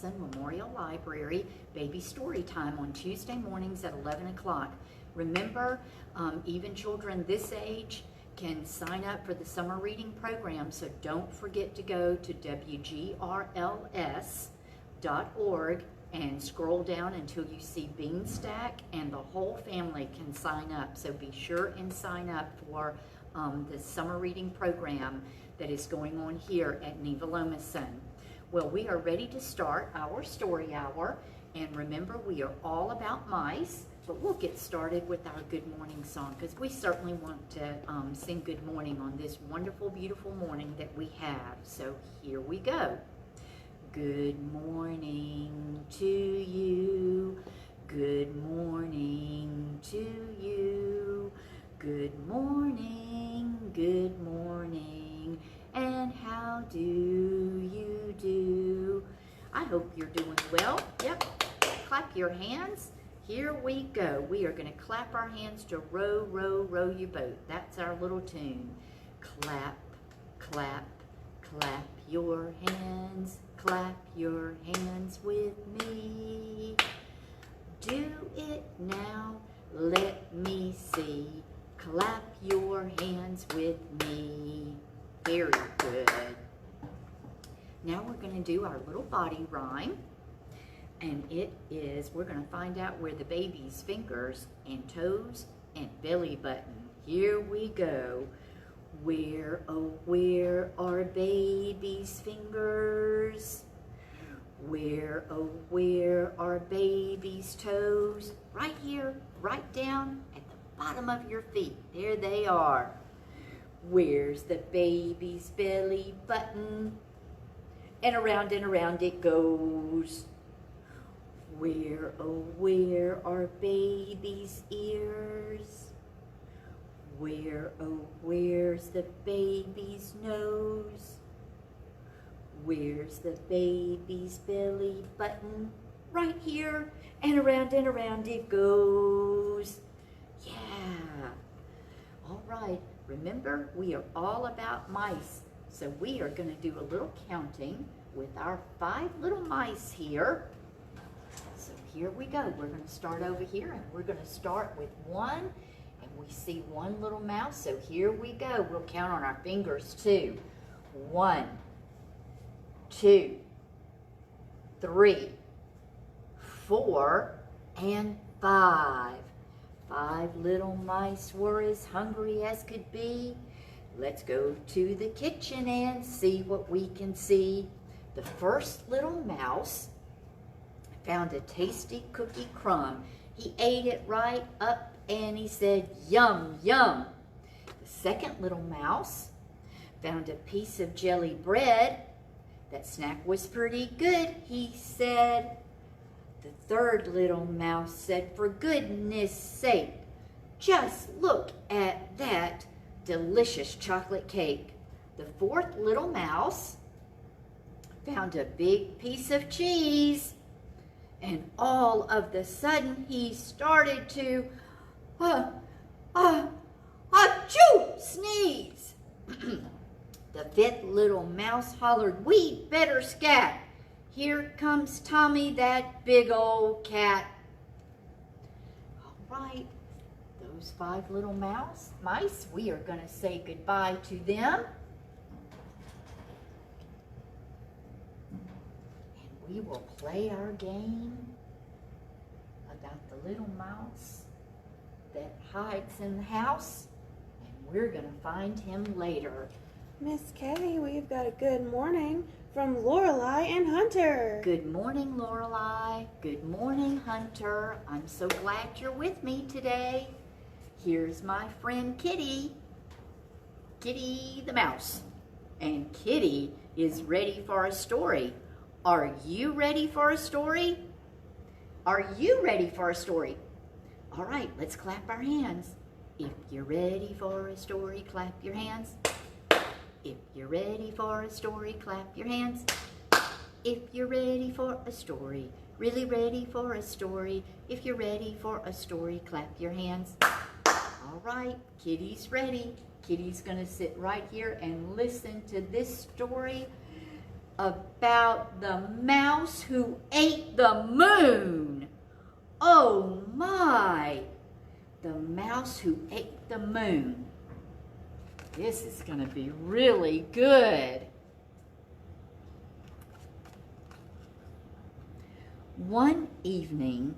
Wilson Memorial Library Baby Storytime on Tuesday mornings at 11 o'clock. Remember, even children this age can sign up for the summer reading program, so don't forget to go to wgrls.org and scroll down until you see Beanstack, and the whole family can sign up. So be sure and sign up for the summer reading program that is going on here at Neva Lomason. Well, we are ready to start our story hour, and remember, we are all about mice, but we'll get started with our good morning song, because we certainly want to sing good morning on this wonderful, beautiful morning that we have. So here we go. Good morning to you. Good morning to you. Good morning, good morning. And how do you do? I hope you're doing well. Yep. Clap your hands. Here we go. We are going to clap our hands to row, row, row your boat. That's our little tune. Clap, clap, clap your hands. Clap your hands with me. Do it now. Let me see. Clap your hands with me. Very good. Now we're going to do our little body rhyme. And it is, we're going to find out where the baby's fingers and toes and belly button. Here we go. Where, oh, where are baby's fingers? Where, oh, where are baby's toes? Right here, right down at the bottom of your feet. There they are. Where's the baby's belly button? And around it goes. Where, oh, where are baby's ears? Where, oh, where's the baby's nose? Where's the baby's belly button? Right here, and around it goes. Yeah. All right, remember, we are all about mice. So we are going to do a little counting with our 5 little mice here. So here we go. We're going to start over here, and we're going to start with 1, and we see 1 little mouse. So here we go. We'll count on our fingers too. 1, 2, 3, 4, and 5. 5 little mice were as hungry as could be. Let's go to the kitchen and see what we can see. The first little mouse found a tasty cookie crumb. He ate it right up and he said, yum, yum. The second little mouse found a piece of jelly bread. That snack was pretty good, he said. The third little mouse said, for goodness sake, just look at that delicious chocolate cake. The fourth little mouse found a big piece of cheese, and all of the sudden he started to achoo, sneeze. The fifth little mouse hollered, we'd better scat. Here comes Tommy, that big old cat. All right, those 5 little mice, we are going to say goodbye to them. And we will play our game about the little mouse that hides in the house, and we're going to find him later. Miss Kay, we've got a good morning from Lorelei and Hunter. Good morning, Lorelei. Good morning, Hunter. I'm so glad you're with me today. Here's my friend Kitty, Kitty the mouse. And Kitty is ready for a story. Are you ready for a story? Are you ready for a story? All right, let's clap our hands. If you're ready for a story, clap your hands. If you're ready for a story, clap your hands. If you're ready for a story, really ready for a story. If you're ready for a story, clap your hands. All right, Kitty's ready. Kitty's going to sit right here and listen to this story about the mouse who ate the moon. Oh my, the mouse who ate the moon. This is going to be really good. One evening,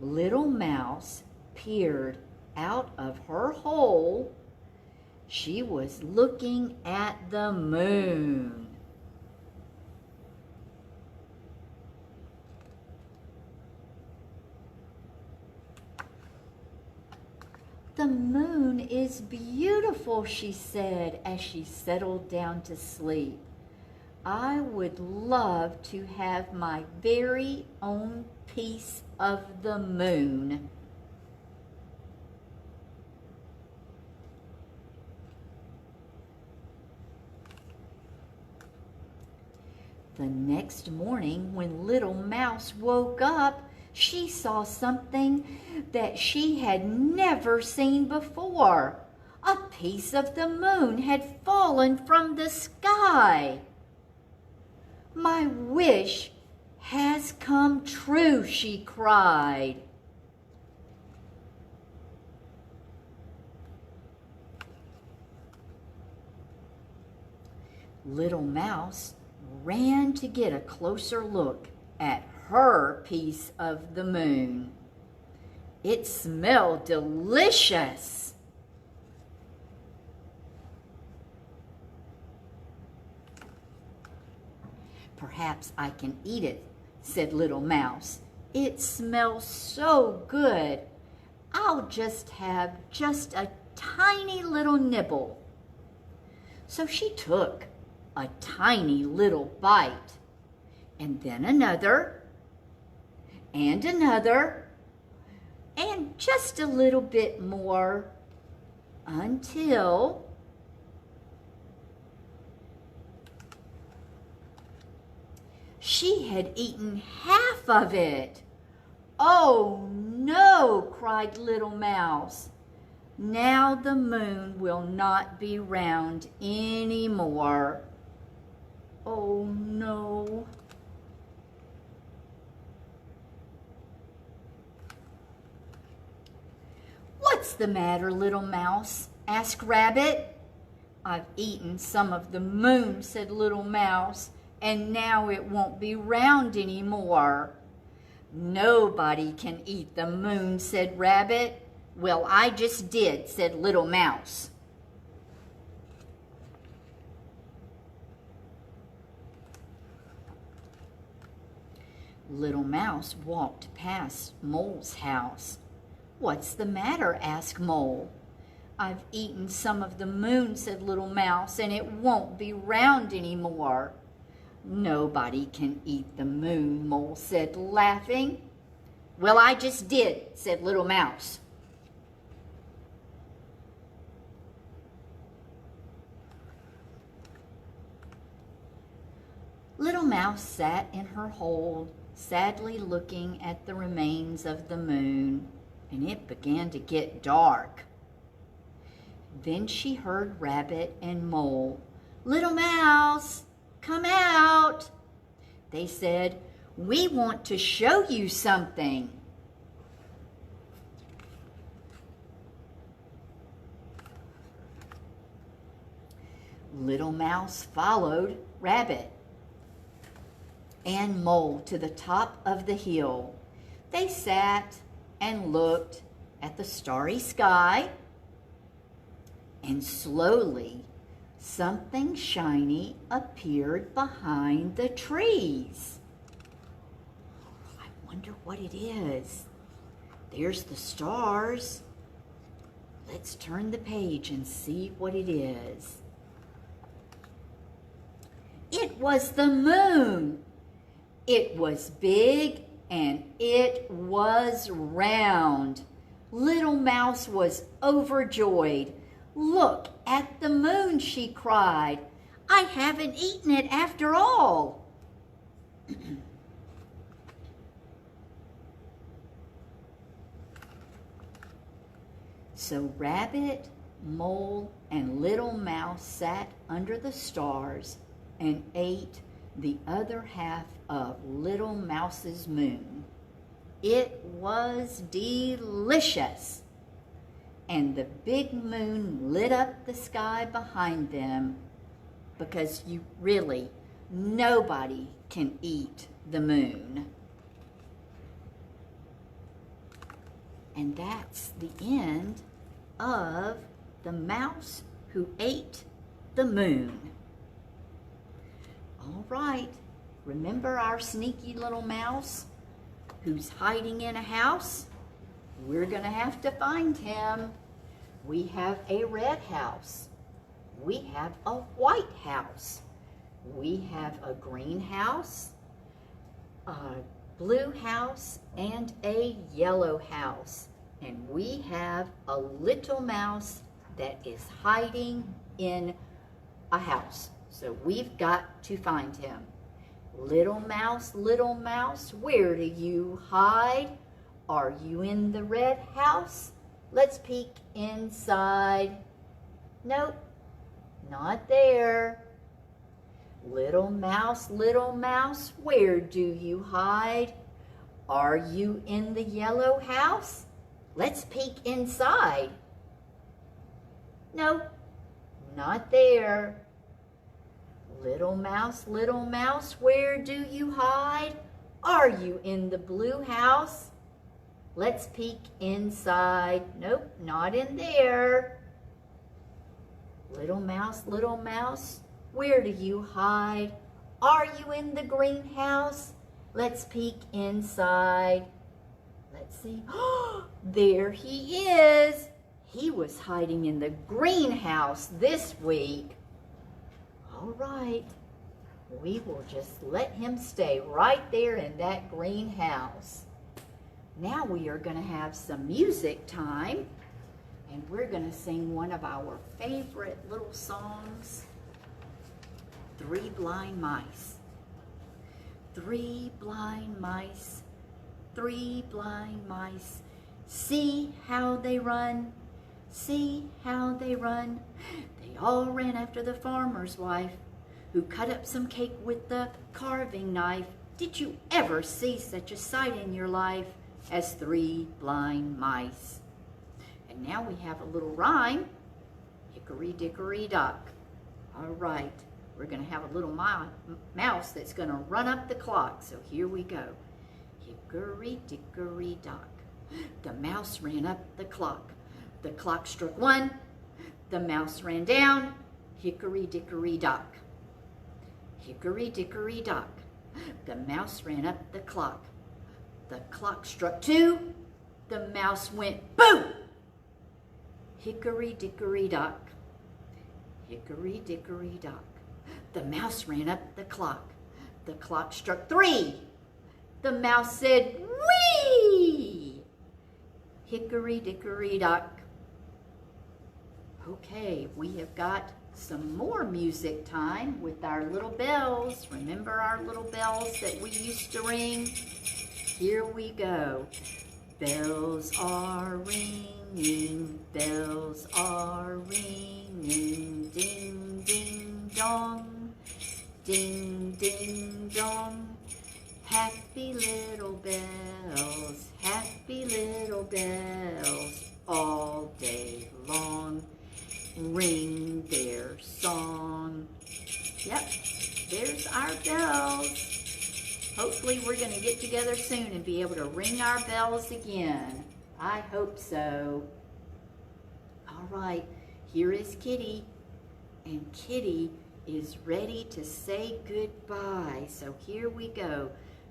little mouse peered out of her hole. She was looking at the moon. The moon is beautiful, she said as she settled down to sleep. I would love to have my very own piece of the moon. The next morning, when little mouse woke up, she saw something that she had never seen before. A piece of the moon had fallen from the sky. My wish has come true, she cried. Little mouse ran to get a closer look at her piece of the moon. It smelled delicious. Perhaps I can eat it, said little mouse. It smells so good. I'll just have just a tiny little nibble. So she took a tiny little bite, and then another, and another, and just a little bit more, until she had eaten half of it. Oh no, cried little mouse. Now the moon will not be round anymore. Oh no. What's the matter, little mouse? Asked Rabbit. I've eaten some of the moon, said little mouse, and now it won't be round anymore. Nobody can eat the moon, said Rabbit. Well, I just did, said little mouse. Little mouse walked past Mole's house. What's the matter? Asked Mole. I've eaten some of the moon, said little mouse, and it won't be round anymore. Nobody can eat the moon, Mole said, laughing. Well, I just did, said little mouse. Little mouse sat in her hole, sadly looking at the remains of the moon, and it began to get dark. Then she heard Rabbit and Mole. Little mouse, come out. They said, we want to show you something. Little mouse followed Rabbit and Mole to the top of the hill. They sat and looked at the starry sky, and slowly something shiny appeared behind the trees. I wonder what it is. There's the stars. Let's turn the page and see what it is. It was the moon. It was big and it was round. Little mouse was overjoyed. Look at the moon, she cried. I haven't eaten it after all. So Rabbit, Mole, and Little Mouse sat under the stars and ate the other half of Little Mouse's moon. It was delicious. And the big moon lit up the sky behind them, because nobody can eat the moon. And that's the end of The Mouse Who Ate the Moon. All right, remember our sneaky little mouse who's hiding in a house? We're gonna have to find him. We have a red house. We have a white house. We have a green house, a blue house, and a yellow house. And we have a little mouse that is hiding in a house. So we've got to find him. Little mouse, where do you hide? Are you in the red house? Let's peek inside. Nope, not there. Little mouse, where do you hide? Are you in the yellow house? Let's peek inside. Nope, not there. Little mouse, where do you hide? Are you in the blue house? Let's peek inside. Nope, not in there. Little mouse, where do you hide? Are you in the greenhouse? Let's peek inside. Let's see. There he is. He was hiding in the greenhouse this week. All right, we will just let him stay right there in that greenhouse. Now we are going to have some music time, and we're going to sing one of our favorite little songs, Three Blind Mice. 3 blind mice, 3 blind mice, see how they run, see how they run. They all ran after the farmer's wife, who cut up some cake with the carving knife. Did you ever see such a sight in your life as 3 blind mice? And now we have a little rhyme, hickory dickory dock. All right, we're going to have a little mouse that's going to run up the clock. So here we go. Hickory dickory dock. The mouse ran up the clock. The clock struck 1. The mouse ran down. Hickory dickory dock. Hickory dickory dock. The mouse ran up the clock. The clock struck 2. The mouse went boom. Hickory dickory dock. Hickory dickory dock. The mouse ran up the clock. The clock struck 3. The mouse said, whee! Hickory dickory dock. Okay, we have got some more music time with our little bells. Remember our little bells that we used to ring? Here we go. Bells are ringing, bells are ringing, ding, ding, dong. Ding, ding, dong. Happy little bells, all day long, ring their song. Yep, there's our bells. Hopefully we're going to get together soon and be able to ring our bells again. I hope so. All right, here is Kitty, and Kitty is ready to say goodbye. So here we go.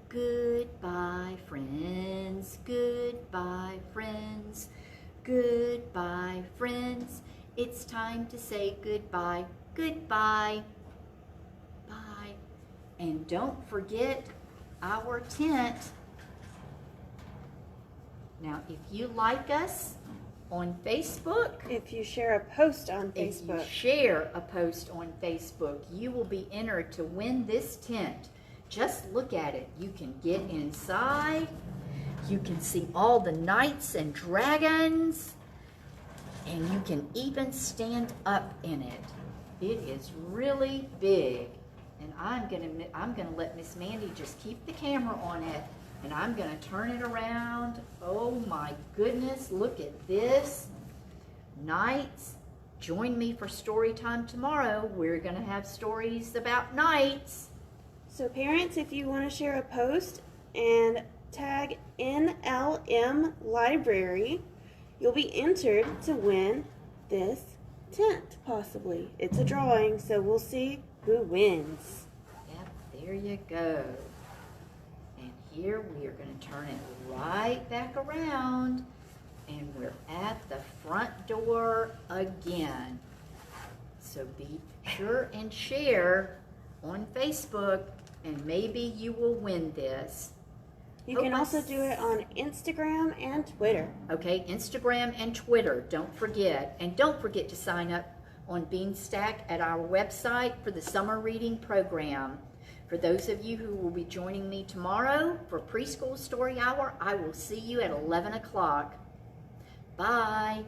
Goodbye, friends. Goodbye, friends. Goodbye, friends. It's time to say goodbye. Goodbye. Bye. And don't forget our tent. Now, if you like us on Facebook, If you share a post on if you Facebook, share a post on Facebook, you will be entered to win this tent. Just look at it. You can get inside. You can see all the knights and dragons. And you can even stand up in it. It is really big. And I'm gonna let Miss Mandy just keep the camera on it, and I'm gonna turn it around. Oh my goodness, look at this. Knights, join me for story time tomorrow. We're gonna have stories about knights. So parents, if you want to share a post and tag NLM Library, you'll be entered to win this tent, possibly. It's a drawing, so we'll see who wins. Yep, there you go. And here we are going to turn it right back around, and we're at the front door again. So be sure and share on Facebook, and maybe you will win this. You can also do it on Instagram and Twitter. Okay, Instagram and Twitter, don't forget. And don't forget to sign up on Beanstack at our website for the summer reading program. For those of you who will be joining me tomorrow for Preschool Story Hour, I will see you at 11 o'clock. Bye.